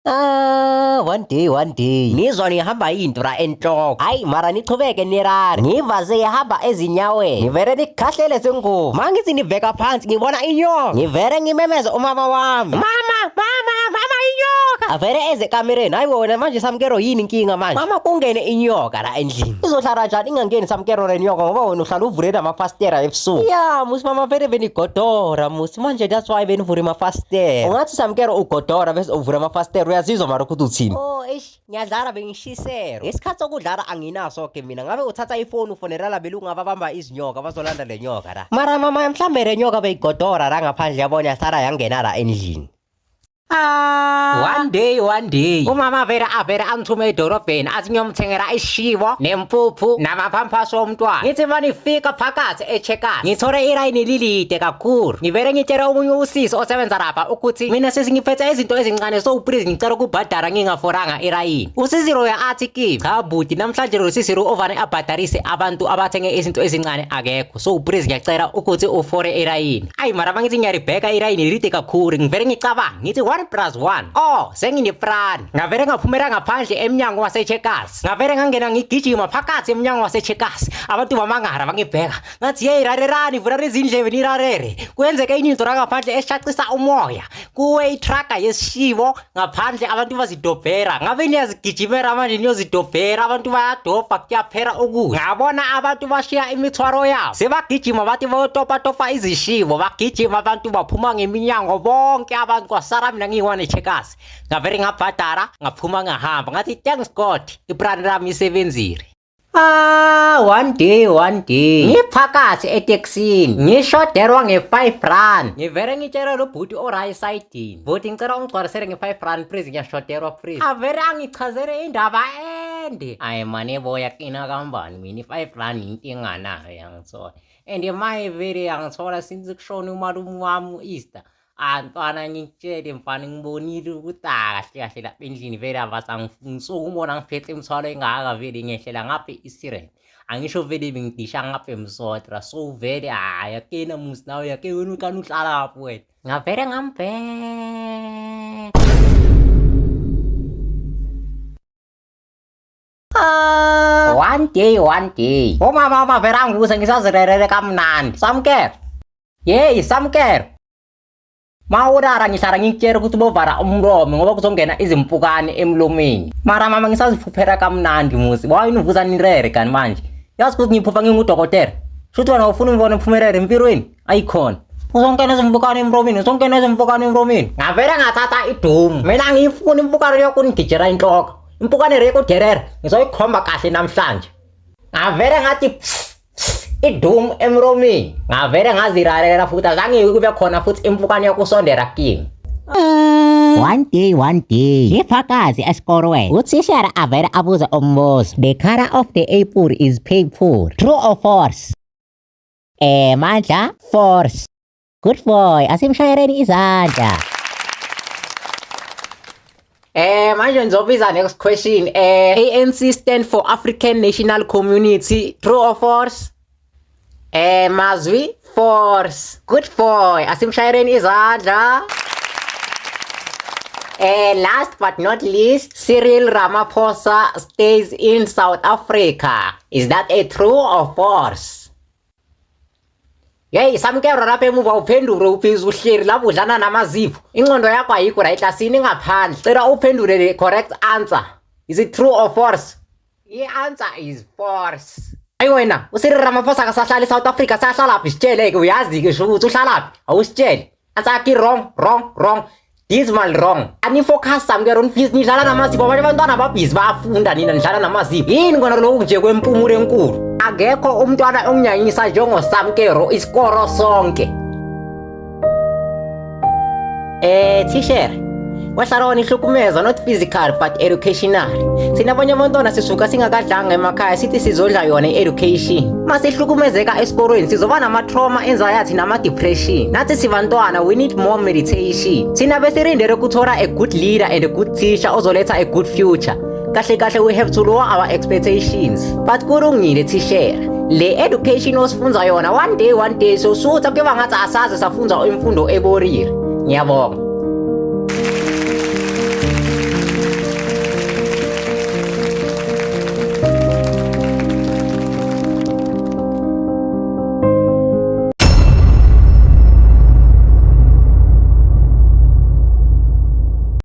One day ngizwa ngihamba indura enhloko. Hayi mara nichubeke nirari. Ngiva seyihamba ezinyaweni. Ngivere nikhahlele sengubo. Mangithi niveka phansi ngibona inyoka. Ngivere ngimemeza umama wami. Mama inyoka. Avere eze kamereni. Hayi wona manje Samkero yini inkinga manje? Mama kungene inyoka la endlini. Izohlala njani ingangeni Samkero lenyoka ngoba wena uhlala uvule amafastera ebusuku. Ya musi mama vele benigodora musi manje that's why benivule amafastera. Ungathi Samkero ugodora bese uvula amafastera uyazizwa mara ukuthi uthini? Oh ngiyadlala bengishisero. Ngesikhathi sokudlala anginaso ke mina. Ngabe uthatha ifoni ufonela belungu ababamba izinyoka bazolanda lenyoka la. Mara mama mhlambe lenyoka beyigodora la ngaphandle yabona yasara yangena la endlini. One day umama vele angithume edorobheni athi ngiyomthengela ishivo nempuphu namapampasi womntwana. Ngithi manifika phakathi eCheckers ngithole ilayini lilide kakhulu. Ngivele ngitshela omunye usisi osebenza lapha ukuthi mina sesingiphethe izinto ezincane so please ngicela ukubhadara ngingaforanga ilayini. Usisi lo athi kimi cha buti namhlanje lo sisi lo ovane abhadarise abantu abathenge izinto ezincane akekho so please ngiyacela ukuthi ufore ilayini. Ayi mara mangithi ngiyaribheka ilayini lilide kakhulu ngivele ngicabanga ngithi 1+1 sengine-plan. Ngavele ngaphumela ngaphandle emnyango waseCheckers. Ngavele ngangena ngigijima phakathi emnyango waseCheckers. Abantu bamangara bangibheka ngathi hey rarerani vula izindlebe nirarere. Kwenzeke inyinto la ngaphandle esishaqisa umoya. Kuwe itracker yesishivo ngaphandle abantu bazidobhera. Ngabe niyazigijimela manje niyozidobhera abantu bayadobha kuyaphera ukudla. Ngabona abantu bashiya imithwaro yabo. Sebagijima bathi botopa izishivo bagijima abantu baphuma ngeminyango bonke abantu kwasara mina ngiyiwana eCheckers. Ngavele ngabhadara ngaphuma ngahamba ngathi thanks God iplan lami isebenzile. One day ngiphakathi eTexini ngishoderwa nge5 ngivele ngitshela lo bhuti orayi sayidini bhuti ngicela ungigcwalisele nge5 please ngiyashoderwa please. Avele angichazele indaba ende ayi mane boya kina kambani mina i5 inkinga nayo yangithola and my vele yangithola since kushona umalume wami Easter. Antwana ngitshele mfana ngibonile ukuthi kahle lapha endlini vele abasangifungisa ukubona ngiphethe imithwalo engaka vele ngehlela ngapha iSirene angisho vele bengidisha ngapha emsotra so vele yakena musi nawe yake wena ukani uhlala lapho wena ngavele ngambheka. One day umama vele angibuza ngisazirerele kamnandi Samkero yey Samkero mawurara ngihlala ngikutshela ukuthi bovara umlomo ngoba kuzongena izimpukane emlomeni. Mara mama ngisaziphuphela kamnandi musi wayini uvuza nirere kani manje yazi ukuthi ngiphupha ngingudokotela shuthi wena ufuna ngibone uphumelele empilweni ayikhona uzongena izimpukane emlomeni. Ngavele ngathatha idumu mina ngiyifuna impukane yokunigijera inhloko impukane rekuderera ngizoyikhomba kahle namhlanje. Ngavele ngathi idum emromini ngavele ngaziralela futhi azange kube khona futhi impukane yokusondera kimi. One day ngiphakathi esikolweni uthishara avele abuza umbuzo the color of the apple is purple true or false? Mandla false. Good boy asimshayeleni izandla. Manje ngizobiza next question. ANC stand for African National Community true or false? Mazwi force. Good boy asimshayeleni izandla. Last but not least, Cyril Ramaphosa stays in South Africa. Is that a true or false? Hey Samkero lapha emuva uphendule uphiza uhleli lapho udlana namazipho. Ingqondo yakho ayikho right klasini ngaphandle. Cela uphendule the correct answer. Is it true or false? The answer is false. Ayi wena uCyril Ramaphosa akasahlala eSouth Africa sahlala laphi sitshele ke uyazi ke ukuthi uhlala laphi awusitshele. Answer yakhe wrong. Dismal wrong. Ani focus Samkero please nidlala namazipho abanye abantwana babhizi bayafunda nina nidlala namazipho. Yini kona lokho nje kwempumulo enkulu? Akekho umntwana onginyanyisa njengo Samkero isikoro sonke. Teacher wahlala ihlukumeza not physical but educational. Sinabanye abantwana sisuka singakadlanga emakhaya sithi sizodla yona education. Masihlukumezeka esikolweni sizoba nama trauma anxiety nama depression. Nathi sibantwana we need more meditation. Sina besirindele ukuthola a good leader and a good teacher ozoletha a good future. Kahle we have to lower our expectations. But kulungile teacher. Le education osifunza yona one day so sutha kuba ngathi asazi safunza imfundo eborire. Ngiyabonga.